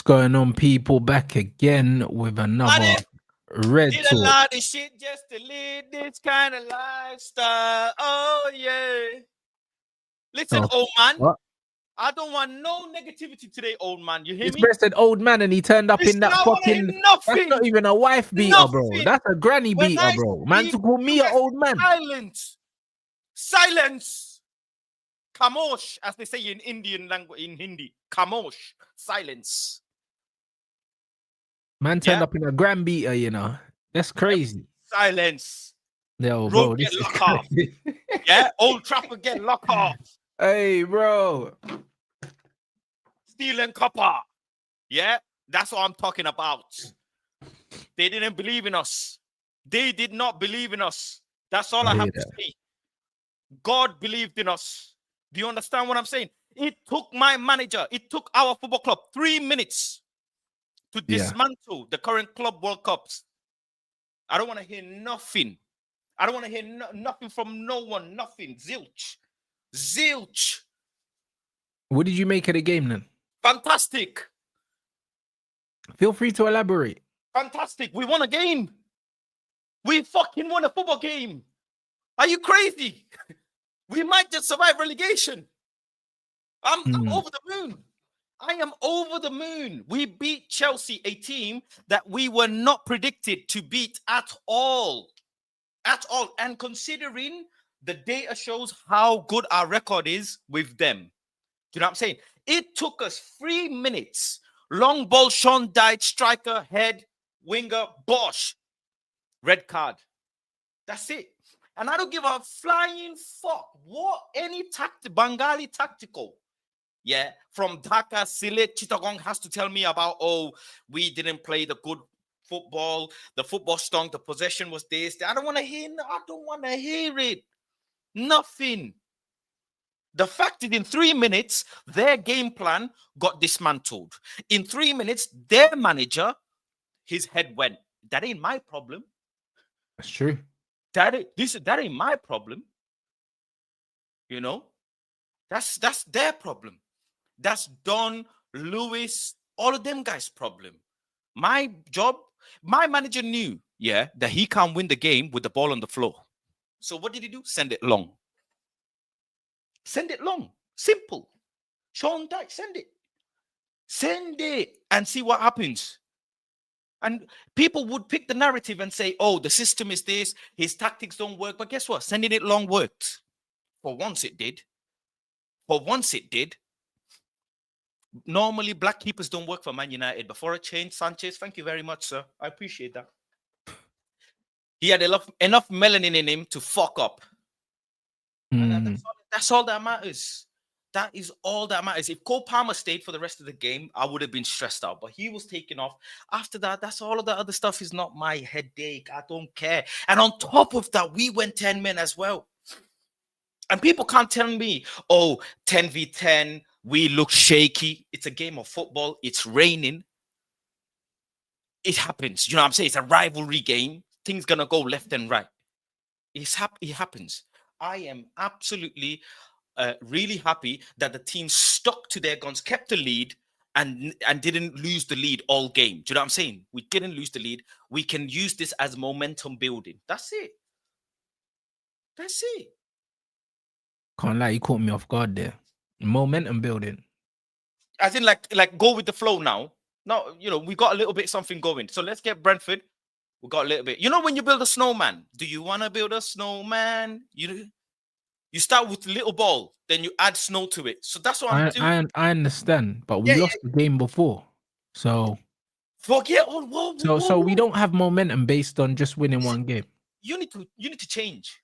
going on, people? Back again with another Red Did a Talk. lot of shit just to live this kind of lifestyle. Oh, yeah. Listen, Oh, old man. what? I don't want no negativity today, old man. You hear This me? man said old man and he turned up Listen, in that I want to hear fucking... nothing. That's not even a wife beater, bro. Nothing. That's a granny When beater, I bro. Man, to speak, call me you an guys old man. Silence. Silence. Khamosh, as they say in Indian language, in Hindi. Khamosh. Silence. Man turned up in a grand beater, you know. That's crazy. Silence. Yo, Road bro, get this is locked off. crazy. Yeah, Old Trafford get locked off. Hey, bro. Steel and copper. Yeah, that's what I'm talking about. They didn't believe in us. They did not believe in us. That's all I have to say. God believed in us. Do you understand what I'm saying? It took my manager, it took our football club 3 minutes to dismantle the current Club World Cups. I don't want to hear nothing. I don't want to hear nothing from no one. Nothing. Zilch. Zilch. What did you make of the game then? Fantastic. Feel free to elaborate. Fantastic. We won a game. We fucking won a football game. Are you crazy? We might just survive relegation. I'm over the moon. I am over the moon. We beat Chelsea, a team that we were not predicted to beat at all. At all. And considering the data shows how good our record is with them. Do you know what I'm saying? It took us 3 minutes. Long ball, Sean Dyche, striker, head, winger, Bosch. Red card. That's it. And I don't give a flying fuck what any Bengali tactical, yeah, from Dhaka, Sylhet, Chittagong has to tell me about, oh, we didn't play the good football, the football stunk, the possession was this. I don't want to hear it. Nothing. The fact is, in 3 minutes, their game plan got dismantled. In 3 minutes, their manager, his head went. That ain't my problem. That's true. That ain't my problem. You know, that's their problem. That's Don, Lewis, all of them guys' problem. My job, my manager knew, yeah, that he can't win the game with the ball on the floor. So what did he do? Send it long. Send it long. Simple. Sean Dyche, send it. Send it and see what happens. And people would pick the narrative and say, oh, the system is this, his tactics don't work. But guess what? Sending it long worked. For once it did. For once it did. Normally, black keepers don't work for Man United. Before a change, Sanchez, thank you very much, sir. I appreciate that. He had enough melanin in him to fuck up. And that's all that matters. That is all that matters. If Cole Palmer stayed for the rest of the game, I would have been stressed out. But he was taken off. After that, that's all of that other stuff is not my headache. I don't care. And on top of that, we went 10 men as well. And people can't tell me, oh, 10v10, we look shaky. It's a game of football. It's raining. It happens. You know what I'm saying? It's a rivalry game. Things going to go left and right. It happens. I am absolutely really happy that the team stuck to their guns, kept the lead, and didn't lose the lead all game. Do you know what I'm saying? We didn't lose the lead. We can use this as momentum building. That's it. That's it. Can't lie, you caught me off guard there. Momentum building. As in, like go with the flow now. Now, you know, we got a little bit something going. So let's get Brentford. We got a little bit. You know, when you build a snowman, do you want to build a snowman? You start with little ball, then you add snow to it. So that's what I'm doing. I understand, but we lost the game before. So forget all. Whoa, so we don't have momentum based on just winning one game. You need to change.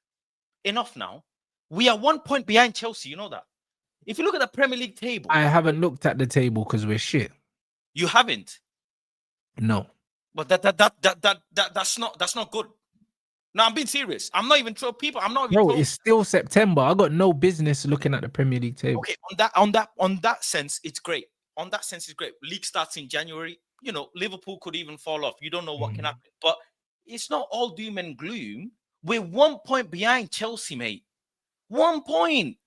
Enough now. We are 1 point behind Chelsea. You know that. If you look at the Premier League table, I haven't looked at the table because we're shit. You haven't? No. But that's not good. No, I'm being serious. I'm not even trolling people. I'm not even. Bro, it's still September. I got no business looking at the Premier League table. Okay, on that sense, it's great. On that sense, it's great. League starts in January. You know, Liverpool could even fall off. You don't know what can happen. But it's not all doom and gloom. We're 1 point behind Chelsea, mate. 1 point.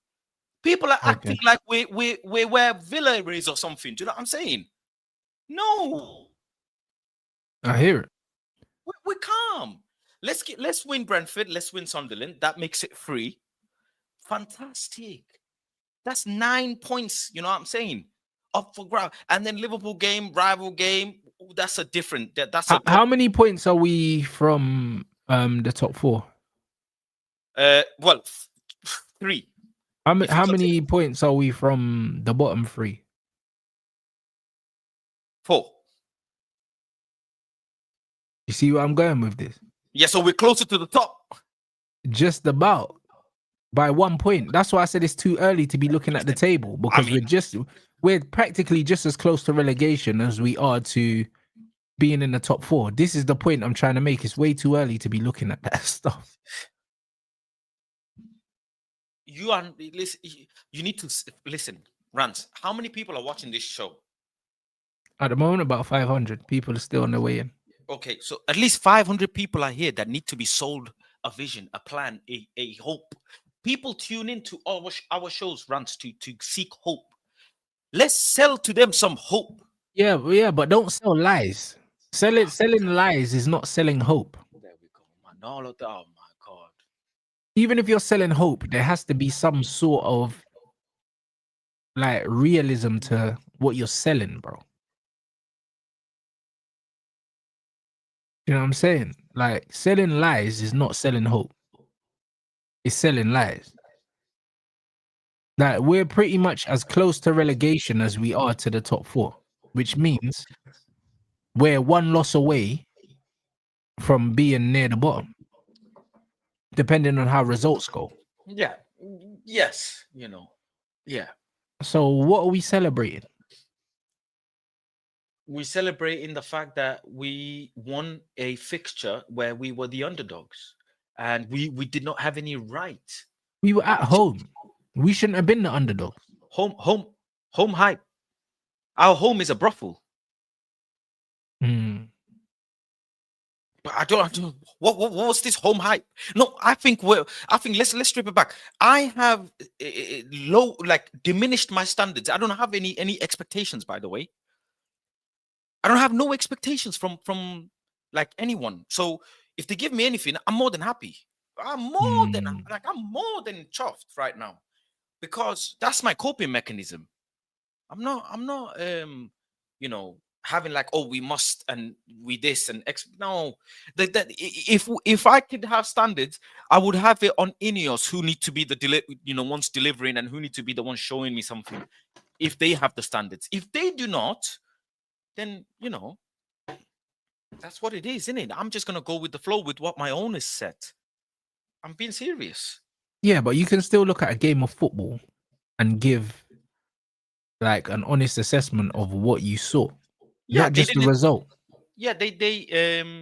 People are acting like we're where Villa is or something. Do you know what I'm saying? No, I hear it. we're calm. Let's win Brentford. Let's win Sunderland. That makes it 3. Fantastic. That's 9 points. You know what I'm saying? Up for grab. And then Liverpool game, rival game. That's a different. That's a How many points are we from the top 4? well, 3. If you How consider many points are we from the bottom 3? 4. You see where I'm going with this? Yeah, so we're closer to the top. Just about by 1 point. That's why I said it's too early to be looking at the Listen, table, I because mean, we're practically just as close to relegation as we are to being in the top 4. This is the point I'm trying to make. It's way too early to be looking at that stuff. you are listen. You need to listen, Rants. How many people are watching this show? At the moment, about 500 people are still on their way in. Okay, so at least 500 people are here that need to be sold a vision, a plan, a hope. People tune into our shows, Rants, to seek hope. Let's sell to them some hope. Yeah, but don't sell lies. Selling lies is not selling hope. There we go, man. All of that. Oh my God. Even if you're selling hope, there has to be some sort of like realism to what you're selling, bro. You know what I'm saying? Like, selling lies is not selling hope. It's selling lies. Like, we're pretty much as close to relegation as we are to the top 4, which means we're 1 loss away from being near the bottom, depending on how results go. Yeah. Yes. Yeah. So what are we celebrating? We celebrating the fact that we won a fixture where we were the underdogs, and we did not have any right. We were at home. We shouldn't have been the underdogs. Home hype. Our home is a brothel. Mm. But I don't. What was this home hype? No, I think let's strip it back. I have low, like, diminished my standards. I don't have any expectations. By the way, I don't have no expectations from like anyone. So if they give me anything, I'm more than happy. I'm more than Mm. I'm more than chuffed right now, because that's my coping mechanism. I'm not having like, oh, we must and we this and no. If I could have standards, I would have it on Ineos, who need to be the ones delivering, and who need to be the ones showing me something. If they have the standards, if they do not, then that's what it is, isn't it? I'm just gonna go with the flow with what my own is set. I'm being serious. Yeah, but you can still look at a game of football and give like an honest assessment of what you saw, Yeah, not they just the didn't. result. Yeah, they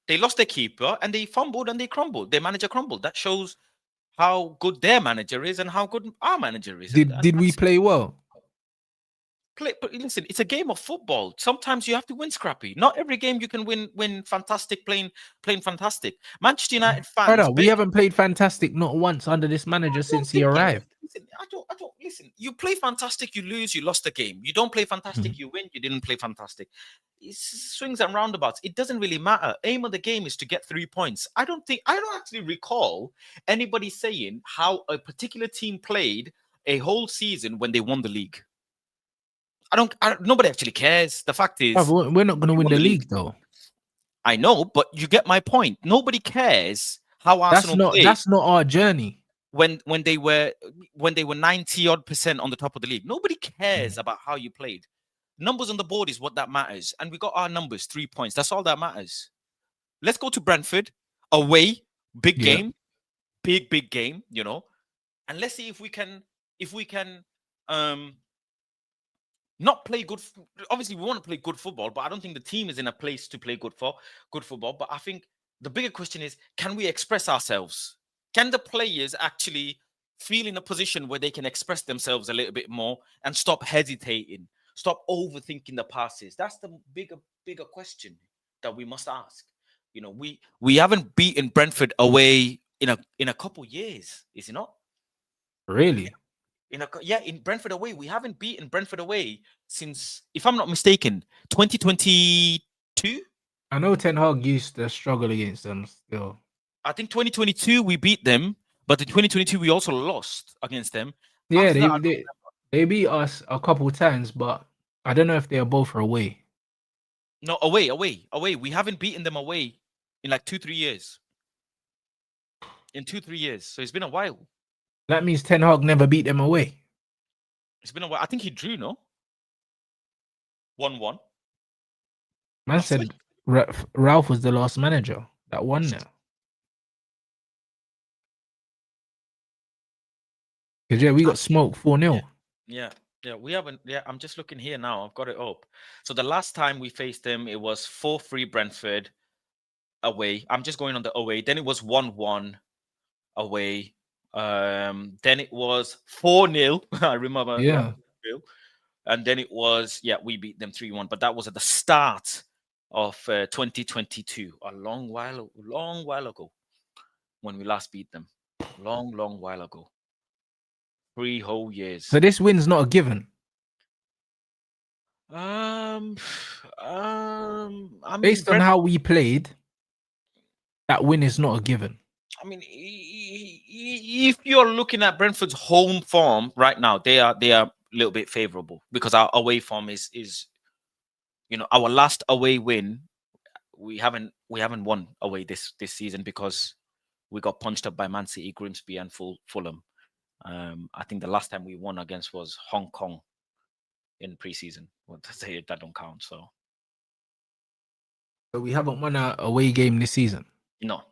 lost their keeper and they fumbled and they crumbled. Their manager crumbled. That shows how good their manager is and how good our manager is. And Did we that's play well? but listen, it's a game of football. Sometimes you have to win scrappy. Not every game you can win fantastic, playing fantastic. Manchester United fans, Brother, we haven't played fantastic not once under this manager I don't since he think it. arrived. Listen, I don't listen. You play fantastic, you lose, you lost the game. You don't play Mhm. fantastic, you win, you didn't play fantastic. It's swings and roundabouts. It doesn't really matter. Aim of the game is to get 3 points. I don't actually recall anybody saying how a particular team played a whole season when they won the league. Nobody actually cares. The fact is, Brother, we're not going to you win won the the league. league though. I know, but you get my point. Nobody cares how Arsenal played That's not our journey. when they were 90% on the top of the league. Nobody cares Mm. about how you played. Numbers on the board is what that matters, and we got our numbers, 3 points. That's all that matters. Let's go to Brentford away, big Yeah. game, big game, and let's see if we can um not play good. Obviously, we want to play good football, but I don't think the team is in a place to play good football. But I think the bigger question is, can we express ourselves? Can the players actually feel in a position where they can express themselves a little bit more and stop hesitating, stop overthinking the passes? That's the bigger question that we must ask. We haven't beaten Brentford away in a couple years, is it not? Really? In Brentford away. We haven't beaten Brentford away since, if I'm not mistaken, 2022. I know Ten Hag used to struggle against them still. I think 2022 we beat them, but in 2022 we also lost against them. Yeah, After they, that, they they beat us a couple times, but I don't know if they are both away. no, away. We haven't beaten them away in like 2-3 years. In 2-3 years, so it's been a while. That means Ten Hag never beat them away. It's been a while. I think he drew, no? 1-1. Man I swear. said Ralph was the last manager that won now. Because yeah, we got smoked 4-0. Yeah, we haven't. Yeah, I'm just looking here now. I've got it up. So the last time we faced them, it was 4-3 Brentford away. I'm just going on the away. Then it was 1-1 away. Then it was 4-0. I remember. Yeah. Yeah. 4-0. And then it was, we beat them 3-1. But that was at the start of 2022. A long while ago when we last beat them. Long while ago. 3 whole years. So this win's not a given. I mean, Based on how we played, that win is not a given. I mean, if you're looking at Brentford's home form right now, they are a little bit favorable because our away form is our last away win. We haven't won away this season because we got punched up by Man City, Grimsby, and Fulham. I think the last time we won against was Hong Kong in preseason. Well, that don't count. So we haven't won a away game this season. No.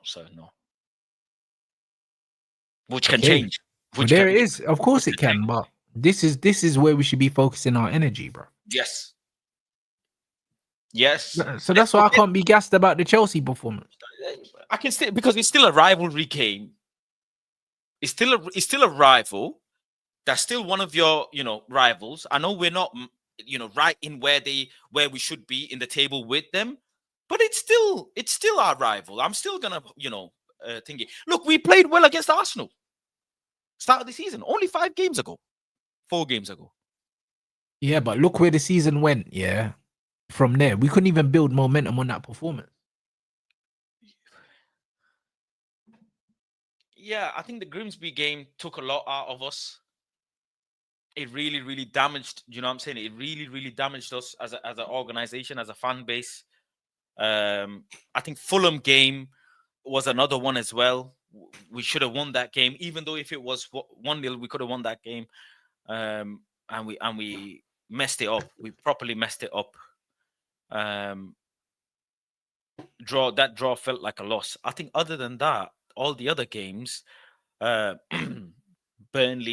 Which can change. It is. Of course it can, but this is where we should be focusing our energy, bro. Yes. So that's why I can't be gassed about the Chelsea performance. I can still, because it's still a rivalry game. It's still a rival. That's still one of your rivals. I know we're not right in where we should be in the table with them, but it's still our rival. I'm still gonna think it. Look, we played well against Arsenal. Start of the season, only 4 games ago. Yeah, but look where the season went. Yeah, from there we couldn't even build momentum on that performance. Yeah, I think the Grimsby game took a lot out of us. It really, really damaged. You know what I'm saying? It really, really damaged us as an organization, as a fan base. I think Fulham game was another one as well. We should have won that game, even though if it was 1-0, we could have won that game. And we messed it up. We properly messed it up. That draw felt like a loss. I think other than that, all the other games, Burnley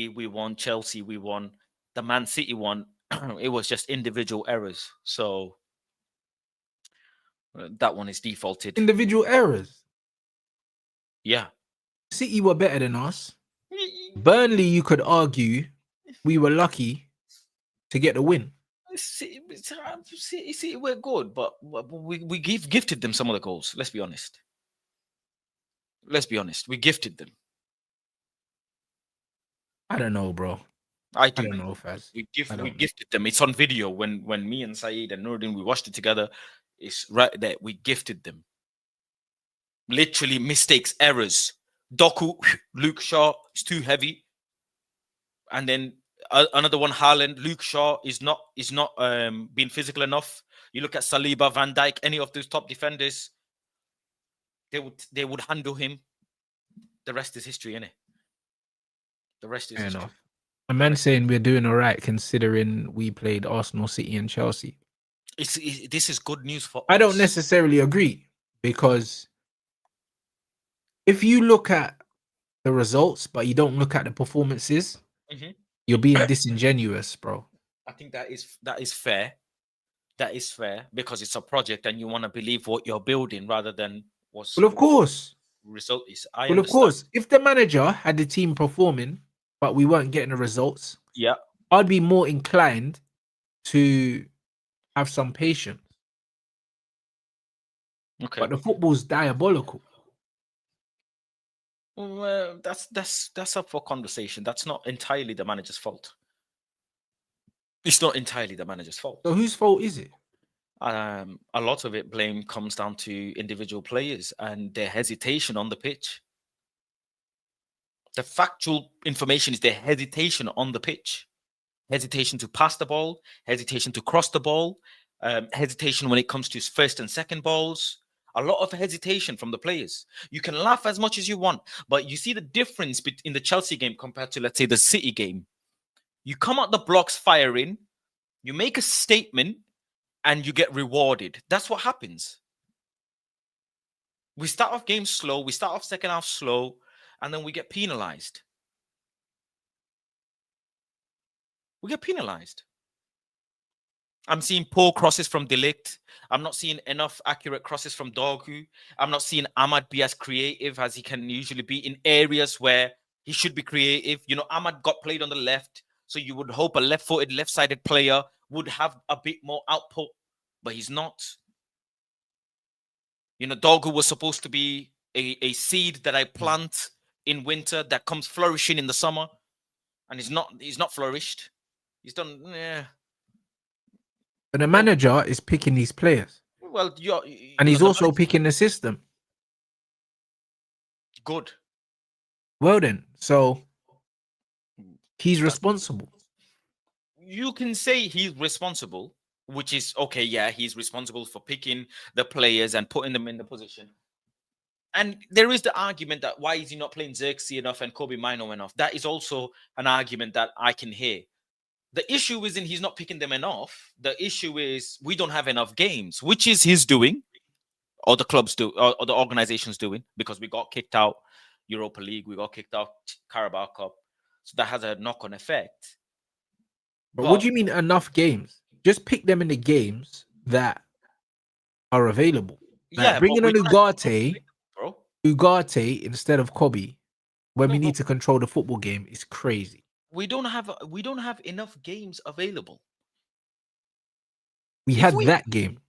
we won, Chelsea we won, the Man City one, it was just individual errors. So that one is defaulted. Individual errors. Yeah. City were better than us. Burnley, you could argue, we were lucky to get the win. See, we're good, but we gifted them some of the goals. Let's be honest. We gifted them. I don't know, bro. I do. I don't know, Faz. We gifted them. It's on video when me and Saeed and Nurdin, we watched it together. It's right there. We gifted them. Literally mistakes, errors. Doku, Luke Shaw is too heavy. And then another one, Haaland, Luke Shaw is not being physical enough. You look at Saliba, Van Dijk, any of those top defenders, they would handle him. The rest is history, innit? The rest is history. Enough. A man saying we're doing all right considering we played Arsenal, City, and Chelsea. This is good news for us. I don't necessarily agree, because if you look at the results but you don't look at the performances, you're being disingenuous, bro. I think that is fair. That is fair, because it's a project and you want to believe what you're building rather than what's. Well, of course. Result is. Of course, if the manager had the team performing but we weren't getting the results, I'd be more inclined to have some patience. Okay. But the football's diabolical. Well, that's up for conversation. That's not entirely the manager's fault. It's not entirely the manager's fault. So whose fault is it? A lot of it blame comes down to individual players and their hesitation on the pitch. The factual information is their hesitation on the pitch, hesitation to pass the ball, hesitation to cross the ball, hesitation when it comes to first and second balls. A lot of hesitation from the players. You can laugh as much as you want, but you see the difference in the Chelsea game compared to, let's say, the City game. You come out the blocks firing, you make a statement, and you get rewarded. That's what happens. We start off games slow, we start off second half slow, and then we get penalized. We get penalized. I'm seeing poor crosses from De Ligt. I'm not seeing enough accurate crosses from Dorgu. I'm not seeing Ahmad be as creative as he can usually be in areas where he should be creative. You know, Ahmad got played on the left, so you would hope a left-footed, left-sided player would have a bit more output, but he's not. You know, Dorgu was supposed to be a seed that I plant in winter that comes flourishing in the summer, and he's not flourished. He's done, yeah. But the manager is picking these players. Well, and he's also picking the system. Good. Well then, so he's responsible. You can say he's responsible, which is okay. Yeah, he's responsible for picking the players and putting them in the position. And there is the argument that why is he not playing Xerxes enough and Kobe Mino enough? That is also an argument that I can hear. The issue isn't he's not picking them enough. The issue is we don't have enough games, which is his doing, or the clubs do, or the organizations doing, because we got kicked out Europa League, we got kicked out Carabao Cup, so that has a knock-on effect. But what do you mean enough games? Just pick them in the games that are available. Like Yeah, bringing on Ugarte instead of Kobe when we need to control the football game is crazy. We don't have enough games available. We had that game.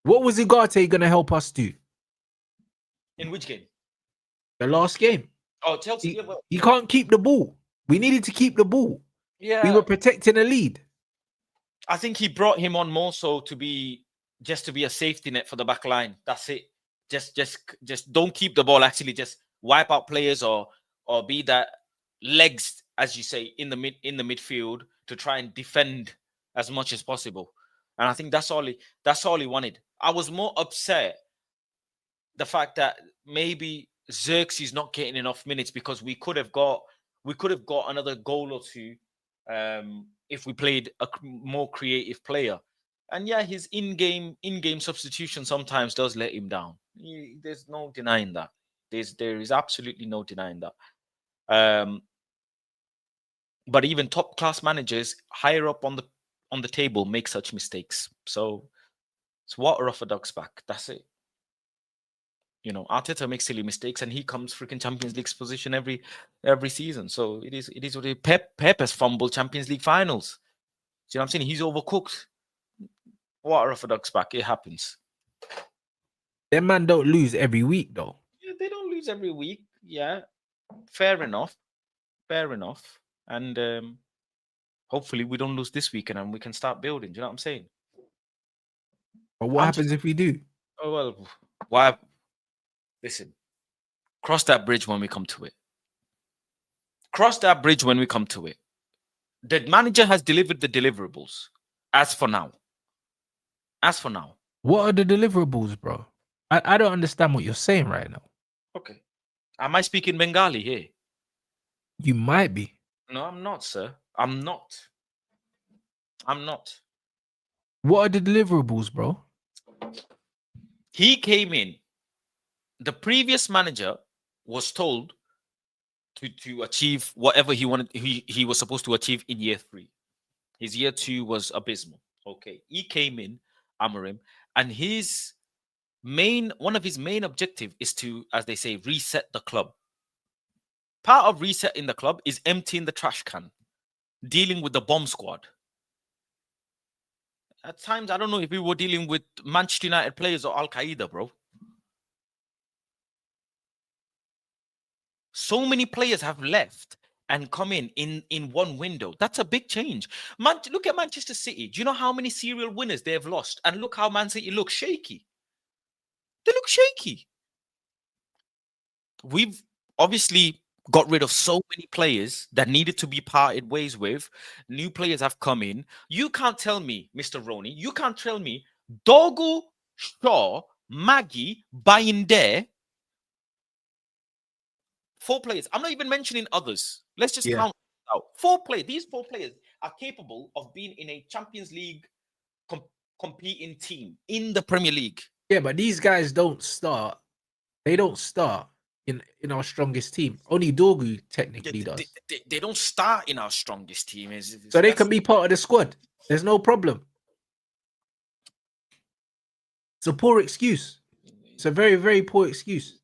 What was Ugarte going to help us do? In which game? The last game. Oh, Chelsea. He can't keep the ball. We needed to keep the ball. Yeah. We were protecting a lead. I think he brought him on more so to be a safety net for the back line. That's it. Just don't keep the ball. Actually, just wipe out players or be that legs, as you say, in the midfield to try and defend as much as possible. And I think that's all he wanted. I was more upset the fact that maybe Xerxes not getting enough minutes, because we could have got another goal or two if we played a more creative player. And yeah, his in-game substitution sometimes does let him down. There's no denying that. There is absolutely no denying that. But even top class managers higher up on the table make such mistakes. So it's water off a duck's back. That's it. You know, Arteta makes silly mistakes, and he comes freaking Champions League position every season. So it is what it is. Pep has fumbled Champions League finals. See what I'm saying? He's overcooked. Water off a duck's back. It happens. Them man don't lose every week though. Yeah, they don't lose every week. Yeah, fair enough. And hopefully we don't lose this weekend and we can start building. Do you know what I'm saying? But what happens if we do? Oh well, why? Listen, cross that bridge when we come to it. Cross that bridge when we come to it. The manager has delivered the deliverables. As for now. What are the deliverables, bro? I don't understand what you're saying right now. Okay. Am I speaking Bengali here? You might be. No, I'm not, sir. I'm not. What are the deliverables, bro? He came in. The previous manager was told to achieve whatever he wanted. He was supposed to achieve in year 3. His year 2 was abysmal. Okay. He came in, Amorim, and one of his main objective is to, as they say, reset the club. Part of resetting the club is emptying the trash can, dealing with the bomb squad. At times, I don't know if we were dealing with Manchester United players or Al Qaeda, bro. So many players have left and come in one window. That's a big change. Man, look at Manchester City. Do you know how many serial winners they have lost? And look how Man City looks shaky. They look shaky. We've obviously got rid of so many players that needed to be parted ways with. New players have come in. You can't tell me, Mr. Roney, you can't tell me Dogu, Shaw, Maggie, Bayinde, 4 players. I'm not even mentioning others. Let's just Yeah. count out. 4 players. These 4 players are capable of being in a Champions League competing team in the Premier League. Yeah, but these guys don't start. They don't start in our strongest team. Only Dorgu technically does. They don't start in our strongest team. So they can be part of the squad. There's no problem. It's a poor excuse. It's a very, very poor excuse.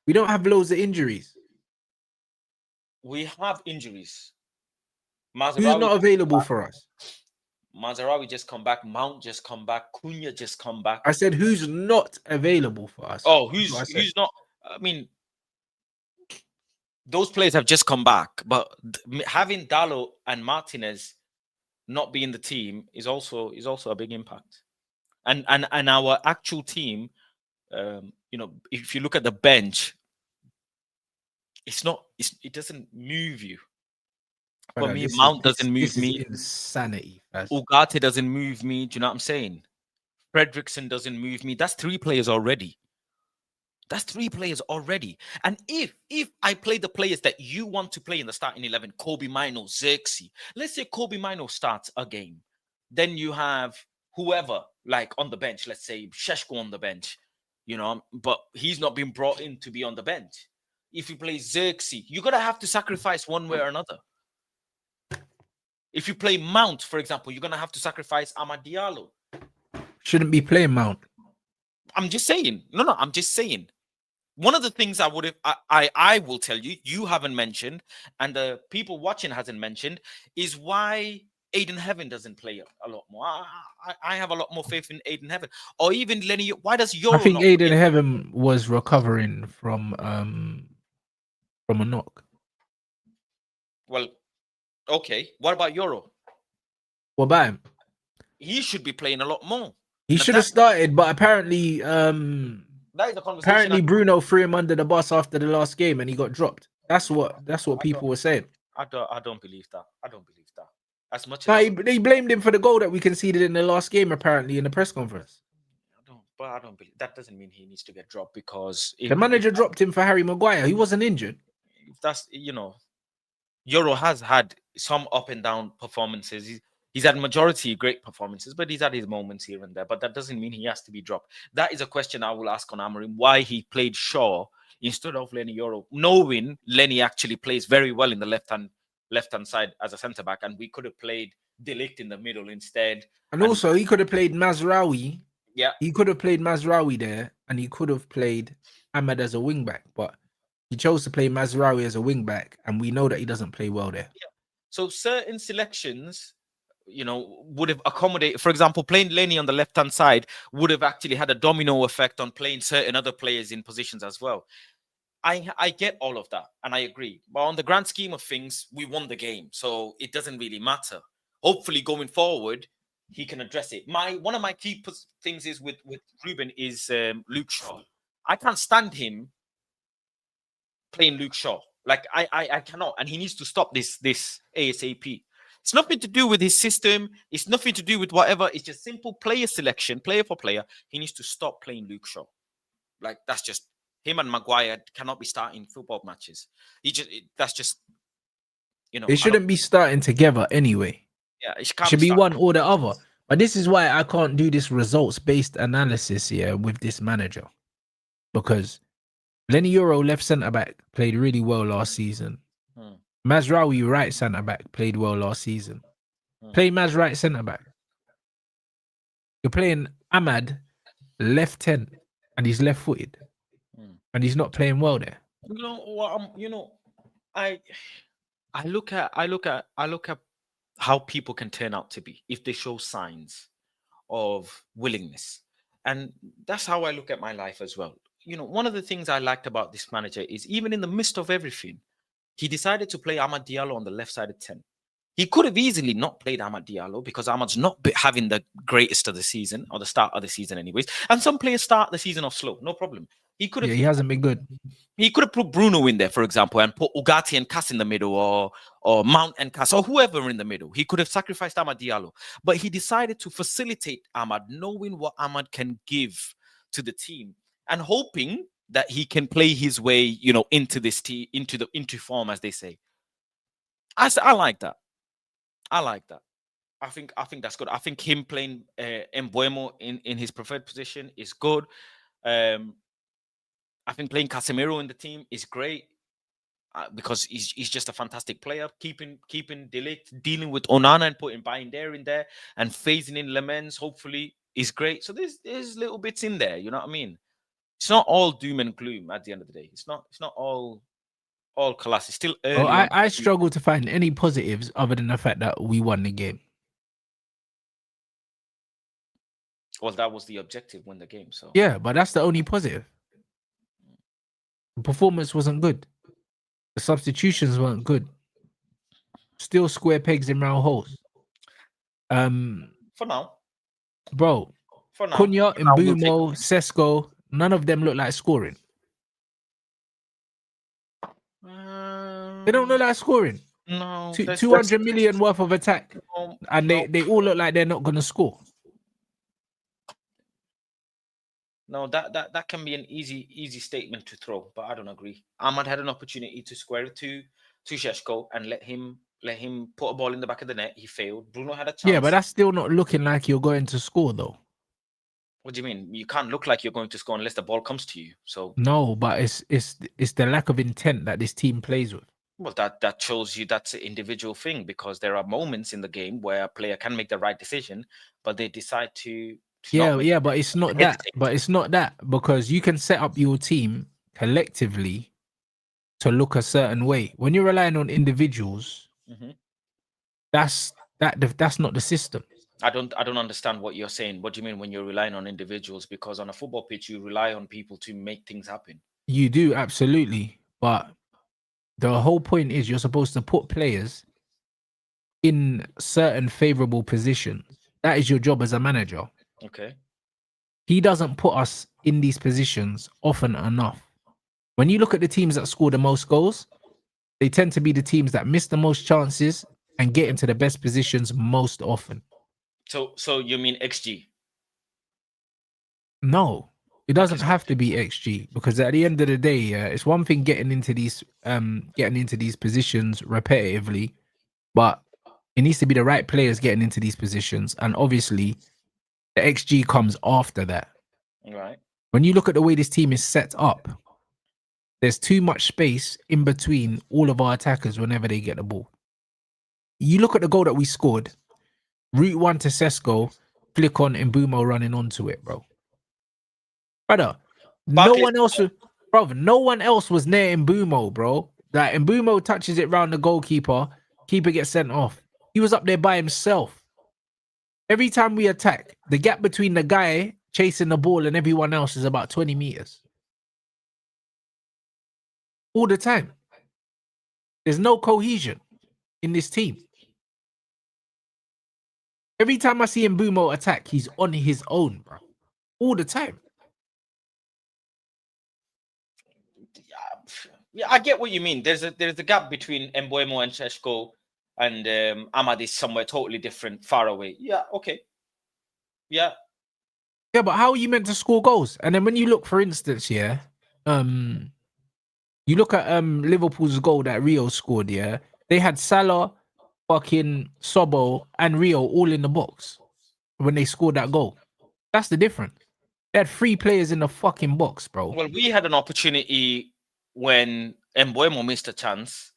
We don't have loads of injuries. We have injuries. Who's not available for us? Mazarawi just come back. Mount just come back. Cunha just come back. I said, who's not available for us? Oh, who's not? I mean, those players have just come back, but having Dallo and Martinez not be in the team is also a big impact. And our actual team, if you look at the bench, it doesn't move you. For me, Mount doesn't move me. Insanity. Ugarte doesn't move me. Do you know what I'm saying? Fredrickson doesn't move me. That's 3 players already. And if I play the players that you want to play in the starting 11, Kobe Mino, Xerxes, let's say Kobe Mino starts a game, then you have whoever like on the bench, let's say Sheshko on the bench, but he's not been brought in to be on the bench. If you play Xerxes, you're going to have to sacrifice one way or another. If you play Mount, for example, you're going to have to sacrifice Amad Diallo. Shouldn't be playing Mount. I'm just saying. No, I'm just saying. One of the things I will tell you, you haven't mentioned, and the people watching hasn't mentioned, is why Aiden Heaven doesn't play a lot more. I have a lot more faith in Aiden Heaven, or even Lenny. Why does Euro? I think Aiden Heaven was recovering from a knock. Well, okay. What about Euro? What about him? He should be playing a lot more. He should have started, but apparently, that is a conversation. Apparently, Bruno threw him under the bus after the last game, and he got dropped. That's what people were saying. I don't believe that. I don't believe that. As much as they blamed him for the goal that we conceded in the last game, apparently in the press conference. I don't believe that. Doesn't mean he needs to get dropped because the manager dropped him for Harry Maguire. He wasn't injured. If that's Euro has had some up and down performances. He's had majority great performances, but he's had his moments here and there. But that doesn't mean he has to be dropped. That is a question I will ask on Amorim, why he played Shaw instead of Lenny Euro, knowing Lenny actually plays very well in the left-hand side as a centre-back, and we could have played De Ligt in the middle instead. And also, he could have played Mazraoui. Yeah. He could have played Mazraoui there, and he could have played Ahmad as a wing-back, but he chose to play Mazraoui as a wing-back, and we know that he doesn't play well there. Yeah. So certain selections, would have accommodated. For example, playing Lenny on the left-hand side would have actually had a domino effect on playing certain other players in positions as well. I get all of that, and I agree. But on the grand scheme of things, we won the game, so it doesn't really matter. Hopefully, going forward, he can address it. One of my key things is with Ruben is Luke Shaw. I can't stand him playing Luke Shaw. Like I cannot, and he needs to stop this ASAP. It's nothing to do with his system. It's nothing to do with whatever. It's just simple player selection, player for player. He needs to stop playing Luke Shaw. Like, that's just him and Maguire cannot be starting football matches. That's just, They shouldn't be starting together anyway. Yeah, it should be one or the other. But this is why I can't do this results-based analysis here with this manager, because Lenny Euro left centre back played really well last season. Mazraoui right centre back played well last season. Play Maz right centre back. You're playing Ahmad left 10, and he's left footed, and he's not playing well there. I look at how people can turn out to be if they show signs of willingness, and that's how I look at my life as well. one of the things I liked about this manager is even in the midst of everything, he decided to play Amad Diallo on the left side of 10. He could have easily not played Amad Diallo because Amad's not having the greatest of the season, or the start of the season anyways. And some players start the season off slow, no problem. He could have. Yeah, he hasn't been good. He could have put Bruno in there, for example, and put Ugati and Cass in the middle, or Mount and Cass, or whoever in the middle. He could have sacrificed Amad Diallo. But he decided to facilitate Amad, knowing what Amad can give to the team and hoping that he can play his way, into this team, into form, as they say. I like that. I like that. I think that's good. I think him playing Mbuemo in his preferred position is good. I think playing Casemiro in the team is great because he's just a fantastic player. Keeping Delict, dealing with Onana and putting Bayindir in there and phasing in Lemens, hopefully, is great. So there's little bits in there. You know what I mean? It's not all doom and gloom at the end of the day. It's not all collapse. It's still early. Well, I struggle to find any positives other than the fact that we won the game. Well, that was the objective, win the game. So yeah, but that's the only positive. The performance wasn't good. The substitutions weren't good. Still square pegs in round holes. For now, bro. For now, Cunha, Mbumo, Sesko, none of them look like scoring. They don't look like scoring. No, 200 million worth of attack, and they all look like they're not going to score. No, that can be an easy statement to throw, but I don't agree. Ahmad had an opportunity to square it to Šeško and let him put a ball in the back of the net. He failed. Bruno had a chance. Yeah, but that's still not looking like you're going to score, though. What do you mean? You can't look like you're going to score unless the ball comes to you. So no, but it's the lack of intent that this team plays with. Well, that shows you that's an individual thing, because there are moments in the game where a player can make the right decision, but they decide to yeah, but it's not that. But it's not that, because you can set up your team collectively to look a certain way. When you're relying on individuals, that's not the system. I don't understand what you're saying. What do you mean when you're relying on individuals? Because on a football pitch, you rely on people to make things happen. You do, absolutely. But the whole point is you're supposed to put players in certain favorable positions. That is your job as a manager. Okay. He doesn't put us in these positions often enough. When you look at the teams that score the most goals, they tend to be the teams that miss the most chances and get into the best positions most often. So you mean XG? No, it doesn't have to be XG, because at the end of the day, it's one thing getting into these positions repetitively, but it needs to be the right players getting into these positions, and obviously the XG comes after that. Right. When you look at the way this team is set up, there's too much space in between all of our attackers whenever they get the ball. You look at the goal that we scored, route one to Sesko, flick on Mbumo running onto it, bro. Brother, no one else was near Mbumo, bro. Like, Mbumo touches it round the goalkeeper, keeper gets sent off. He was up there by himself. Every time we attack, the gap between the guy chasing the ball and everyone else is about 20 meters. All the time. There's no cohesion in this team. Every time I see Mbumo attack, he's on his own, bro. All the time. Yeah, I get what you mean. There's a gap between Mbuemo and Šeško, and Ahmad is somewhere totally different, far away. Yeah, okay. Yeah. Yeah, but how are you meant to score goals? And then when you look, for instance, you look at Liverpool's goal that Rio scored, yeah? They had Salah, fucking Sobo, and Rio all in the box when they scored that goal. That's the difference. They had 3 players in the fucking box, bro. Well, we had an opportunity when Mbuemo missed a chance,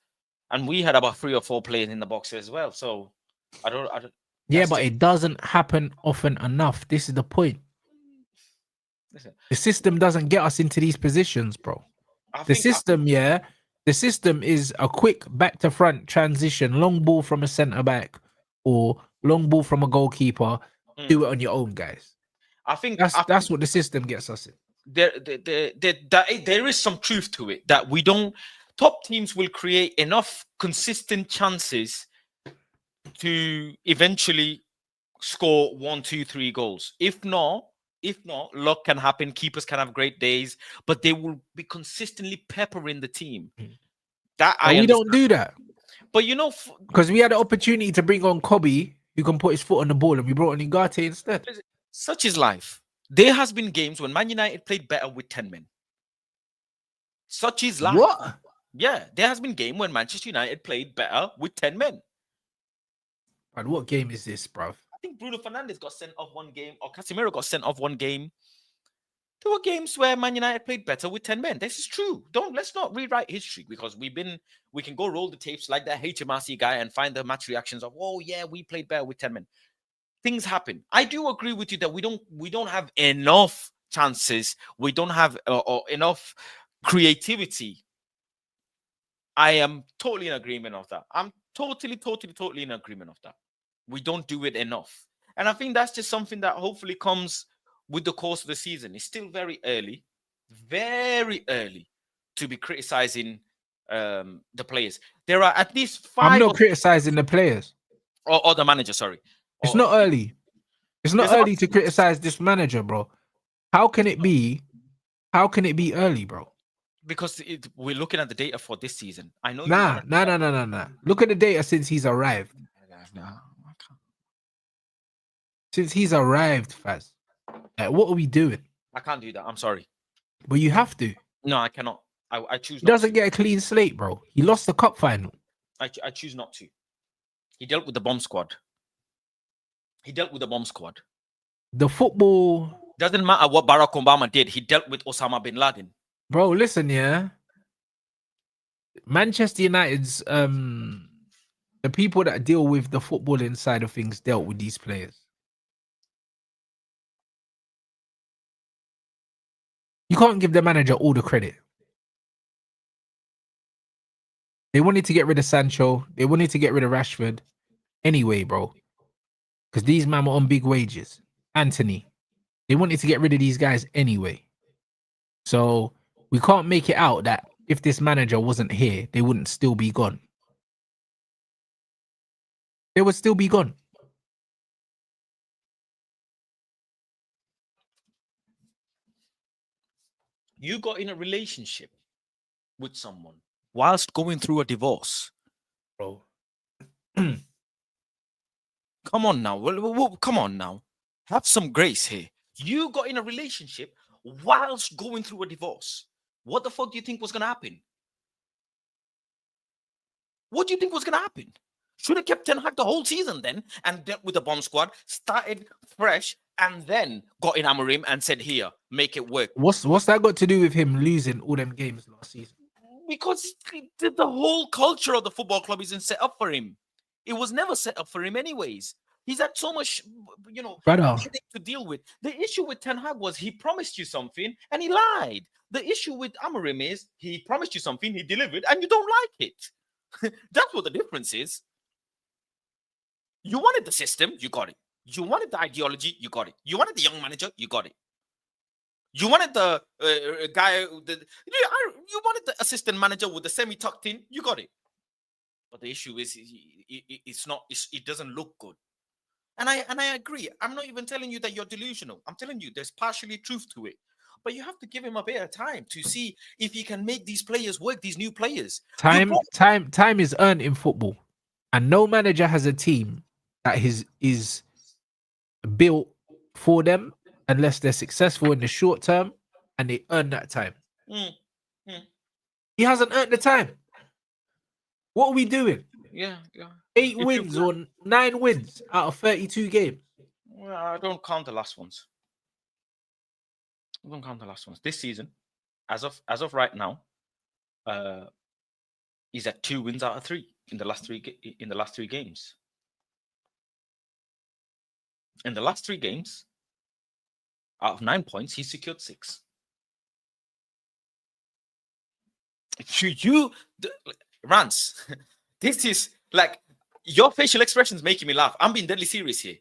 and we had about 3 or 4 players in the box as well. So I don't. Yeah, but it doesn't happen often enough. This is the point. Listen, the system doesn't get us into these positions, bro. The system is a quick back to front transition, long ball from a centre back or long ball from a goalkeeper. Do it on your own, guys. I think that's what the system gets us in. there is some truth to it that we don't. Top teams will create enough consistent chances to eventually score 1, 2, 3 goals. If not, luck can happen. Keepers can have great days, but they will be consistently peppering the team. That I And we understand. don't do that But you know, because we had the opportunity to bring on Kobe, who can put his foot on the ball, and we brought on Igate instead. such is life. There has been games when Man United played better with 10 men. Such is life. What? Yeah, there has been game when Manchester United played better with 10 men. And what game is this, bruv? I think Bruno Fernandes got sent off one game, or Casemiro got sent off one game. There were games where Man United played better with 10 men. This is true. Let's not rewrite history, because we can go roll the tapes like that HMRC guy and find the match reactions of, oh yeah, we played better with 10 men. Things happen. I do agree with you that we don't have enough chances. We don't have or enough creativity. I am totally in agreement of that. I'm totally in agreement of that. We don't do it enough. And I think that's just something that hopefully comes with the course of the season. It's still very early to be criticizing the players. There are at least I'm 5 not criticizing the players. or the manager, sorry. It's not early. It's not There's early to criticize this manager, bro. How can it be? How can it be early, bro? because we're looking at the data for this season. I know. Nah. Look at the data since he's arrived. Nah, I can't. Since he's arrived, Faz. Like, what are we doing? I can't do that. I'm sorry. But you have to. No, I cannot. I choose He not doesn't to. get a clean slate, bro. He lost the cup final. I choose not to. He dealt with the bomb squad. The football, Doesn't matter what Barack Obama did. He dealt with Osama bin Laden. bro. Listen, yeah. Manchester United's the people that deal with the footballing side of things dealt with these players. You can't give the manager all the credit. They wanted to get rid of Sancho. They wanted to get rid of Rashford. Anyway, bro. Because these men were on big wages. Anthony. They wanted to get rid of these guys anyway. So we can't make it out that if this manager wasn't here, they wouldn't still be gone. They would still be gone. You got in a relationship with someone whilst going through a divorce. Bro. Come on now. Come on now. Have some grace here. You got in a relationship whilst going through a divorce. What the fuck do you think was going to happen? What do you think was going to happen? Should have kept Ten Hag the whole season then and dealt with the bomb squad, started fresh, and then got in Amorim and said, here, make it work. What's that got to do with him losing all them games last season? Because the whole culture of the football club isn't set up for him. It was never set up for him anyways. He's had so much, headache to deal with. The issue with Ten Hag was he promised you something and he lied. The issue with Amorim is he promised you something, he delivered, and you don't like it. That's what the difference is. You wanted the system, you got it. You wanted the ideology, you got it. You wanted the young manager, you got it. You wanted the guy, you wanted the assistant manager with the semi-tucked in, you got it. But the issue is it doesn't look good. And I agree. I'm not even telling you that you're delusional. I'm telling you there's partially truth to it. But you have to give him a bit of time to see if he can make these players work, these new players. Time is earned in football. And no manager has a team that is built for them unless they're successful in the short term and they earn that time. He hasn't earned the time. What are we doing? Yeah. 8 wins or 9 wins out of 32 games. Well, I don't count the last ones. This season, as of right now, he's at 2 wins out of 3 in the last 3 games. In the last 3 games, out of 9 points, he secured 6. Rants, this is like your facial expressions making me laugh. I'm being deadly serious here.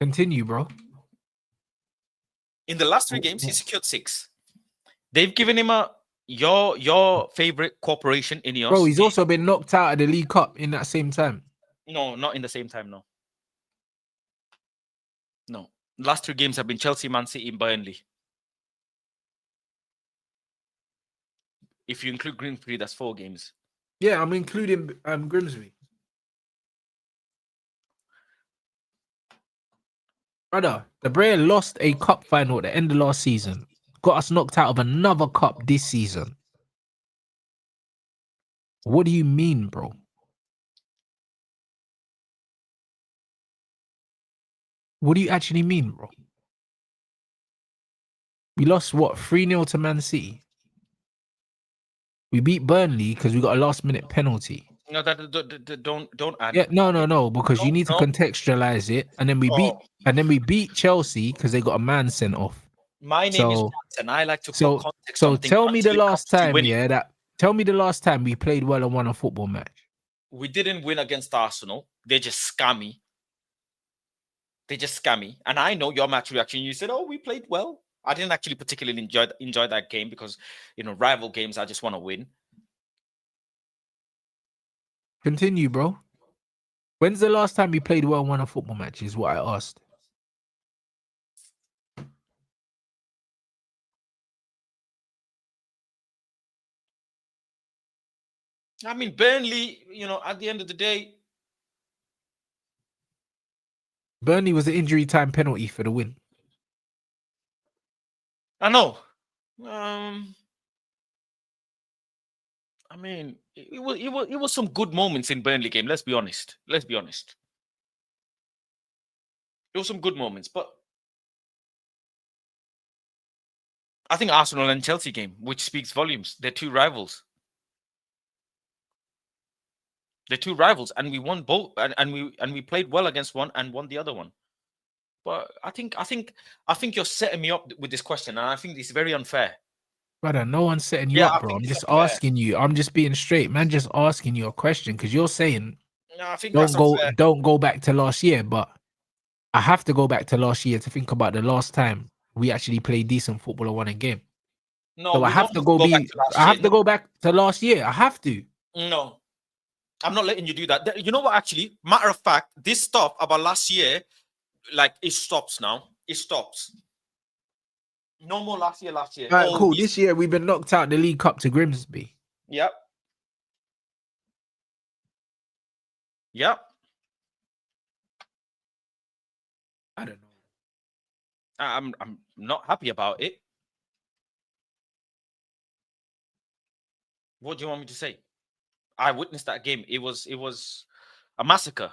Continue, bro. In the last 3 games, he secured 6. They've given him your favorite corporation, Ineos. Bro, he's also been knocked out of the League Cup in that same time. No, not in the same time. No. The last 3 games have been Chelsea, Man City, and Burnley. If you include Grimsby, that's 4 games. Yeah, I'm including Grimsby. Brother, the Bray lost a cup final at the end of last season. Got us knocked out of another cup this season. What do you mean, bro? What do you actually mean, bro? We lost, what, 3-0 to Man City? We beat Burnley because we got a last-minute penalty. No, don't add. Yeah, no, because you need to No. contextualize it. And then we beat Chelsea because they got a man sent off. My name is Rants, and I like to put context So on things tell me the until it last comes to time, winning. tell me the last time we played well and won a football match. We didn't win against Arsenal. They're just scammy. And I know your match reaction. You said, "Oh, we played well." I didn't actually particularly enjoy that game because, rival games, I just want to win. Continue, bro. When's the last time we played well and won a football match is what I asked. I mean, Burnley, at the end of the day. Burnley was the injury time penalty for the win. I know. I mean, it was some good moments in Burnley game. Let's be honest. It was some good moments, but I think Arsenal and Chelsea game, which speaks volumes. They're 2 rivals. And we won both, and we played well against one and won the other one. But I think you're setting me up with this question, and I think it's very unfair. Brother, no one's setting you up, bro. I'm just asking you. I'm just being straight, man. Just asking you a question because you're saying I think don't go back to last year, but I have to go back to last year to think about the last time we actually played decent football or won a game. No, so I have to go back to last year. I have to. No, I'm not letting you do that. You know what? Actually, matter of fact, this stuff about last year, like, it stops now. It stops. No more last year. All right, cool. This year we've been knocked out the League Cup to Grimsby. Yep. I don't know. I'm not happy about it. What do you want me to say? I witnessed that game. It was a massacre.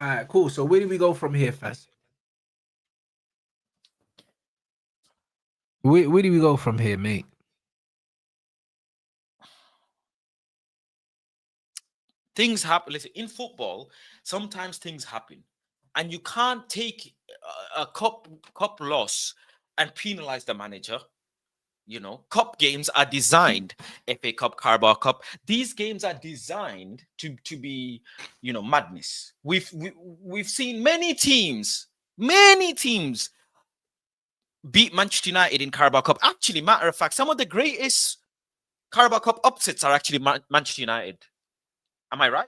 All right, cool. So where do we go from here, Faz? Where do we go from here, mate? Things happen. Listen, in football, sometimes things happen, and you can't take a cup loss and penalize the manager. Cup games are designed, FA Cup, Carabao Cup. These games are designed to be, madness. We've seen many teams beat Manchester United in Carabao Cup. Actually, matter of fact, some of the greatest Carabao Cup upsets are actually Manchester United. Am I right?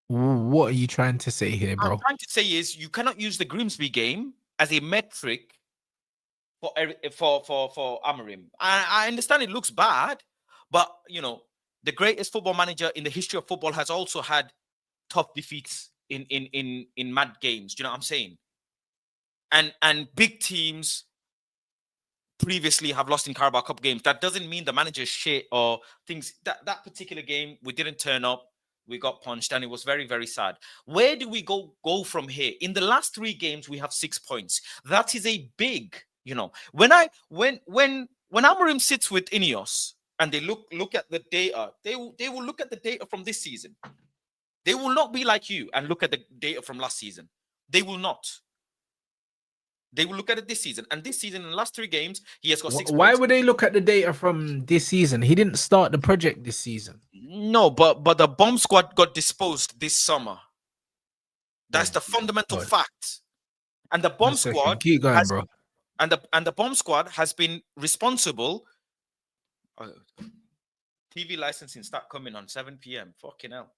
What are you trying to say here, bro? What I'm trying to say is you cannot use the Grimsby game as a metric for Amorim. I understand it looks bad, but the greatest football manager in the history of football has also had tough defeats in mad games. Do you know what I'm saying? And big teams previously have lost in Carabao Cup games. That doesn't mean the manager's shit or things. That particular game, we didn't turn up. We got punched, and it was very, very sad. Where do we go from here? In the last 3 games, we have 6 points. That is a big, when Amorim sits with Ineos and they look at the data, they will look at the data from this season. They will not be like you and look at the data from last season. They will not. They will look at it this season. And this season, in the last 3 games, he has got 6 points. Why would they look at the data from this season? He didn't start the project this season. No, but the bomb squad got disposed this summer. That's the fundamental God. fact. And the bomb One second. squad Keep going, has, bro. and the bomb squad has been responsible. TV licensing start coming on 7 p.m. Fucking hell.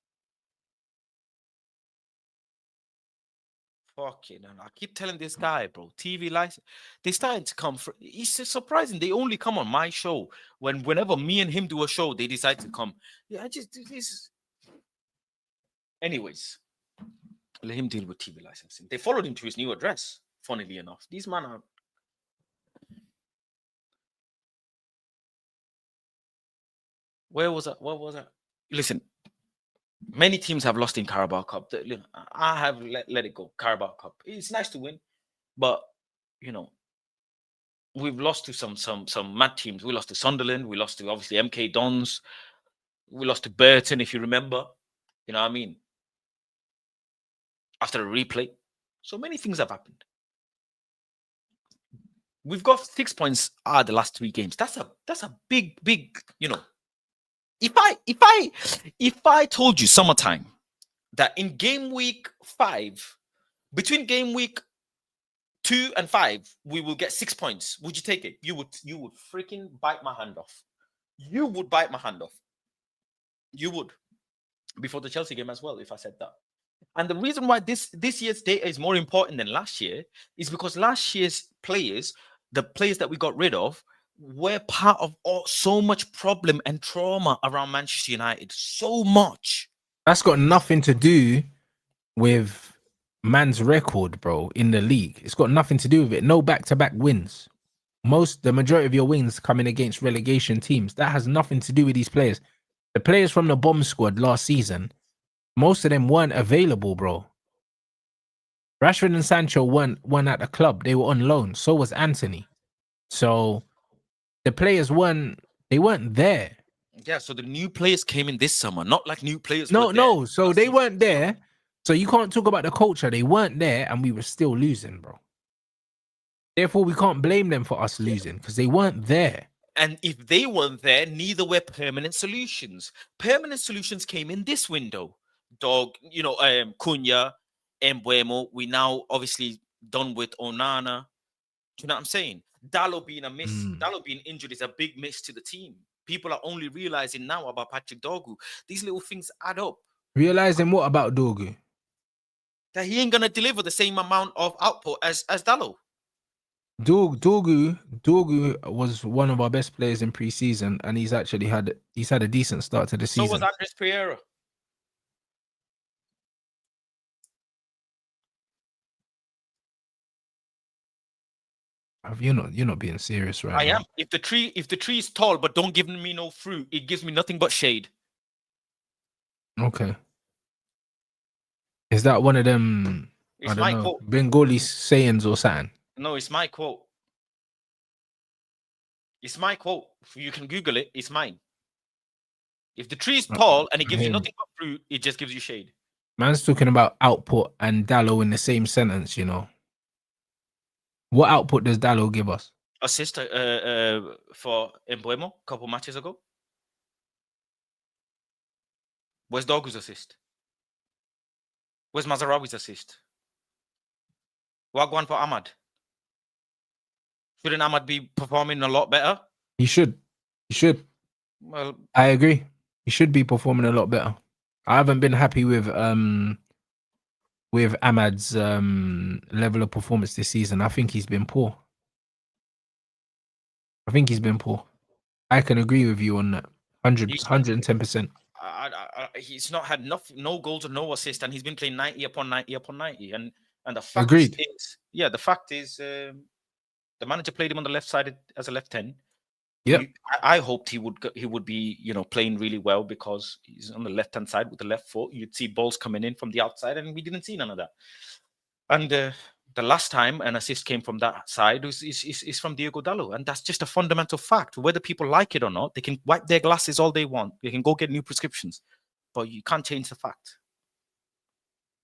Fucking hell. I keep telling this guy, bro, TV license. They starting to come. It's surprising. They only come on my show whenever me and him do a show. They decide to come. Yeah, I just do this. Anyways, let him deal with TV licensing. They followed him to his new address. Funnily enough, these men are. Where was that? What was that? Listen, many teams have lost in Carabao Cup. I have let it go. Carabao Cup. It's nice to win, but we've lost to some mad teams. We lost to Sunderland. We lost to obviously MK Dons. We lost to Burton, if you remember. You know what I mean? After a replay, so many things have happened. We've got 6 points out of the last 3 games. That's a big. If I told you summertime that in game week 5, between game week 2 and 5, we will get 6 points, would you take it? You would freaking bite my hand off. You would bite my hand off. You would. Before the Chelsea game as well, if I said that. And the reason why this year's data is more important than last year is because last year's players, the players that we got rid of, were part of so much problem and trauma around Manchester United. So much. That's got nothing to do with man's record, bro, in the league. It's got nothing to do with it. No back-to-back wins. The majority of your wins coming against relegation teams. That has nothing to do with these players. The players from the bomb squad last season, most of them weren't available, bro. Rashford and Sancho weren't at the club. They were on loan. So was Anthony. So the players weren't there. Yeah, so the new players came in this summer, not like new players. No. So they weren't there. So you can't talk about the culture. They weren't there, and we were still losing, bro. Therefore, we can't blame them for us losing because they weren't there. And if they weren't there, neither were permanent solutions. Permanent solutions came in this window. Cunha, Mbeumo. We now obviously done with Onana. Do you know what I'm saying? Dallo being a miss, Dallo being injured is a big miss to the team. People are only realizing now about Patrick Dorgu. These little things add up. Realizing what about Dorgu? That he ain't gonna deliver the same amount of output as Dallo. Dorgu was one of our best players in pre-season, and he's had a decent start to the season. So was Andres Pereira. You're not being serious right now. I am. If the tree is tall but don't give me no fruit, it gives me nothing but shade. Okay. Is that one of them? It's I don't know, quote. Bengali sayings or something? No, it's my quote. It's my quote. You can Google it. It's mine. If the tree is tall and it gives you nothing but fruit, it just gives you shade. Man's talking about output and Dallo in the same sentence, you know. What output does Dallo give us? Assist for Mbeumo a couple matches ago. Where's Dorgu's assist? Where's Mazarawi's assist? Wagwan for Ahmad. Shouldn't Ahmad be performing a lot better? He should. Well, I agree. He should be performing a lot better. I haven't been happy with Ahmad's level of performance this season. I think he's been poor. I can agree with you on that. 110%. He's not had no goals or no assists, and he's been playing 90 upon 90 upon 90. And the fact Agreed. is, the manager played him on the left side as a left 10. Yeah, I hoped he would be playing really well because he's on the left hand side with the left foot. You'd see balls coming in from the outside, and we didn't see none of that. And the last time an assist came from that side is from Diogo Dallo, and that's just a fundamental fact. Whether people like it or not, they can wipe their glasses all they want. They can go get new prescriptions, but you can't change the fact.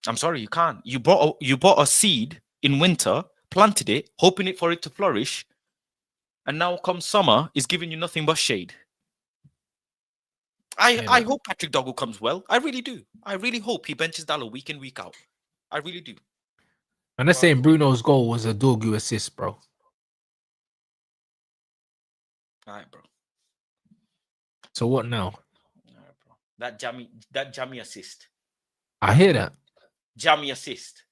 I'm sorry, you can't. You bought a seed in winter, planted it, hoping for it to flourish. And now come summer, is giving you nothing but shade. I hope Patrick Dorgu comes well. I really do. I really hope he benches Dallo week in, week out. I really do. And they're saying Bruno's goal was a Dorgu assist, bro. All right, bro. So what now? All right, bro. That jammy assist. I hear that. Jammy assist.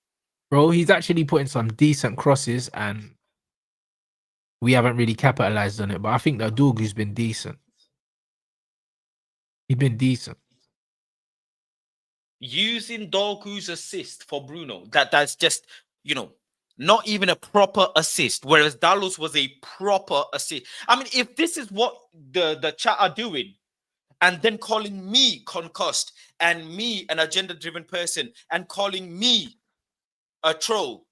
Bro, he's actually putting some decent crosses and we haven't really capitalized on it. But I think that Dorgu's been decent. He's been decent. Using Dorgu's assist for Bruno, that's just, not even a proper assist, whereas Dallos was a proper assist. I mean, if this is what the chat are doing, and then calling me concussed and me an agenda-driven person and calling me a troll,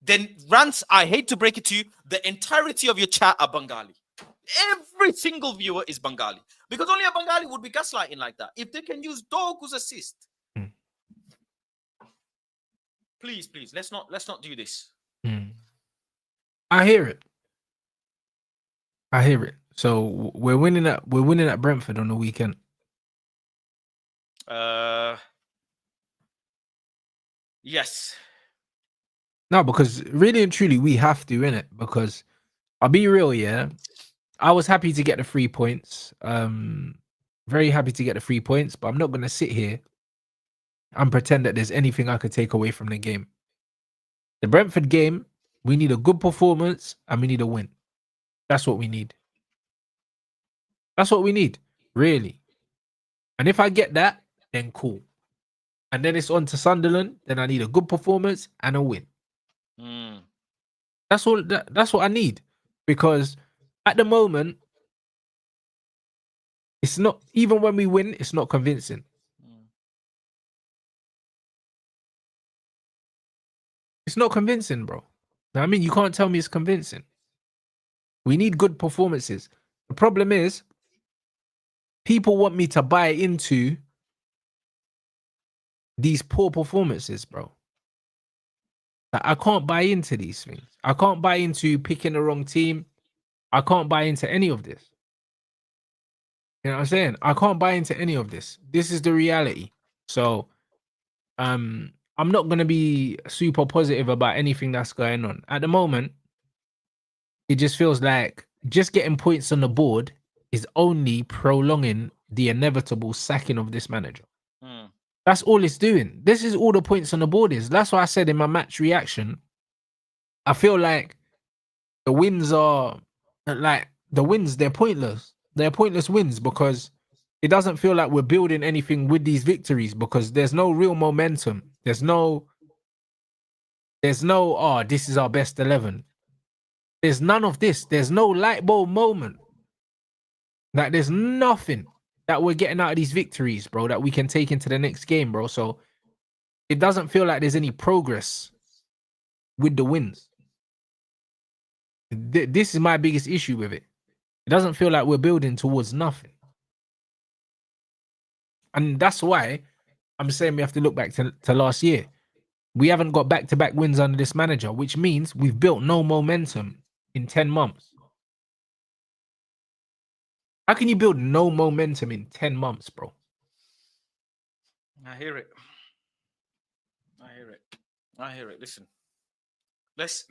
then Rants, I hate to break it to you, the entirety of your chat are Bengali. Every single viewer is Bengali. Because only a Bengali would be gaslighting like that. If they can use Dorgu's assist. Please, let's not do this. I hear it. So we're winning at Brentford on the weekend. Yes. No, because really and truly we have to, innit? Because I'll be real, yeah. I was happy to get the 3 points. Very happy to get the 3 points, but I'm not gonna sit here and pretend that there's anything I could take away from the game. The Brentford game, we need a good performance and we need a win. That's what we need. That's what we need, really. And if I get that, then cool. And then it's on to Sunderland. Then I need a good performance and a win. That's all. That's what I need. Because at the moment, it's not, even when we win, it's not convincing. It's not convincing, bro. I mean, you can't tell me it's convincing. We need good performances. The problem is, people want me to buy into these poor performances, bro. I can't buy into these things. I can't buy into picking the wrong team. I can't buy into any of this. You know what I'm saying? I can't buy into any of this. This is the reality. So, I'm not going to be super positive about anything that's going on. At the moment, it just feels like just getting points on the board is only prolonging the inevitable sacking of this manager. That's all it's doing. This is all the points on the board is. That's why I said in my match reaction, I feel like the wins are they're pointless. They're pointless wins because it doesn't feel like we're building anything with these victories because there's no real momentum. There's no, this is our best 11. There's none of this. There's no light bulb moment. Like, there's nothing that we're getting out of these victories, bro, that we can take into the next game, bro. So it doesn't feel like there's any progress with the wins. This is my biggest issue with it. It doesn't feel like we're building towards nothing. And that's why I'm saying we have to look back to last year. We haven't got back-to-back wins under this manager, which means we've built no momentum in 10 months. How can you build no momentum in 10 months, bro? I hear it. Listen. Let's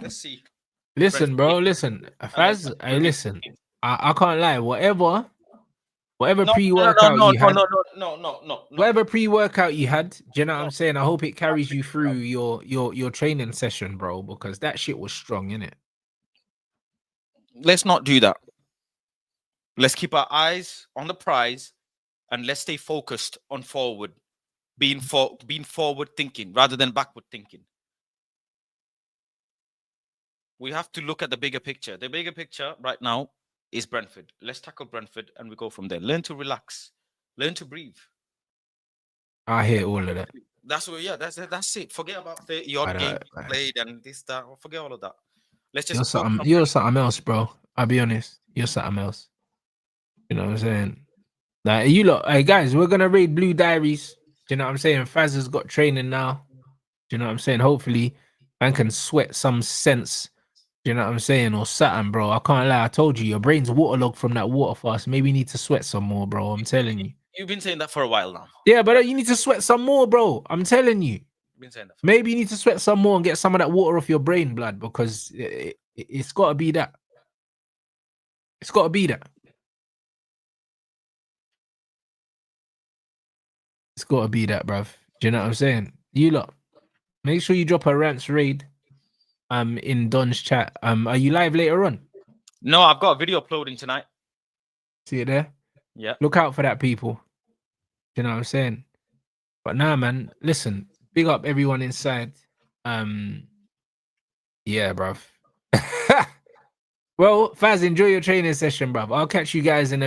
see. Listen, bro. Listen. Faz, hey, listen. I can't lie. Whatever pre-workout you had. No. Whatever pre-workout you had, do you know what I'm saying? I hope it carries you through your training session, bro, because that shit was strong, innit? Let's not do that. Let's keep our eyes on the prize and let's stay focused on forward, being forward thinking rather than backward thinking. We have to look at the bigger picture. The bigger picture right now is Brentford. Let's tackle Brentford and we go from there. Learn to relax. Learn to breathe. I hear all of that. That's it. Forget about 30 odd games played and this, that. Forget all of that. Let's just you're something else, bro. I'll be honest. You're something else. You know what I'm saying? Like, you lot, hey guys, we're gonna raid Blue Diaries. Do you know what I'm saying? Faz has got training now. Do you know what I'm saying? Hopefully, man can sweat some sense. Do you know what I'm saying? Or something, bro. I can't lie. I told you, your brain's waterlogged from that water fast. Maybe you need to sweat some more, bro. I'm telling you. You've been saying that for a while now. Yeah, but you need to sweat some more, bro. I'm telling you. Been saying that. Maybe you need to sweat some more and get some of that water off your brain, blood, because it's got to be that. It's got to be that. It's got to be that, bruv. Do you know what I'm saying? You lot, make sure you drop a Rants raid in Don's chat. Are you live later on? No, I've got a video uploading tonight. See it there? Yeah. Look out for that, people. Do you know what I'm saying? But nah, man, listen, big up everyone inside. Yeah, bruv. Well, Faz, enjoy your training session, bruv. I'll catch you guys in a